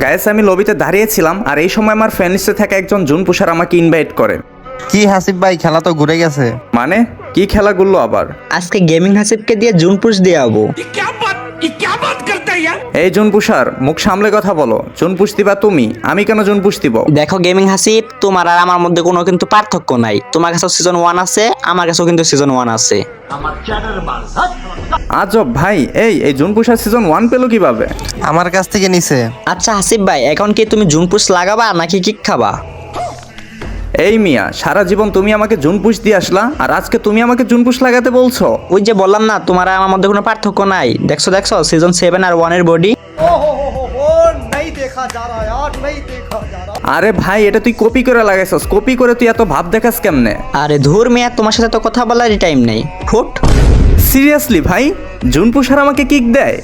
Guys আমি লবিতে দাঁড়িয়েছিলাম আর এই সময় আমার ফ্রেন্ড লিস্টে থাকা একজন জুন পুষার আমাকে ইনভাইট করে। কি হাসিব ভাই, খেলা তো ঘুরে গেছে। মানে কি খেলাগুলো আবার? আজকে গেমিং হাসিবকে দিয়ে জুন পুশ দিয়ে যাবো। এই জুন পুষার মুখ সামলে কথা বলো। জুন পুষ দিবা তুমি, আমি কেন জুন পুষ দিব? দেখো গেমিং হাসিব, তোমার আর আমার মধ্যে কোনো কিন্তু পার্থক্য নাই। তোমার কাছেও সিজন 1 আছে, আমার কাছেও কিন্তু সিজন 1 আছে। আজব ভাই, এই জুন পুষার সিজন 1 পেলো কিভাবে? আমার কাছ থেকে নিছে। আচ্ছা হাসিব ভাই, এখন কি তুমি জুন পুশ লাগাবা নাকি কিক খাবা? এই মিয়া, সারা জীবন তুমি আমাকে জুন পুষ দিয়ে আসলা আর আজকে তুমি আমাকে জুন পুষ লাগাতে বলছো? ওই যে বললাম না, তোমার আর আমার মধ্যে কোনো পার্থক্য নাই। দেখছো দেখছো সিজন 7 আর 1 এর বডি। আরে ভাই, এটা তুই কপি করে লাগাইছস। কপি করে তুই এত ভাব দেখাস কেমনে? আরে ধুর মিয়া, তোমার সাথে তো কথা বলারই টাইম নেই। ফুট। সিরিয়াসলি ভাই, জুন পুষার আমাকে কিক দেয়?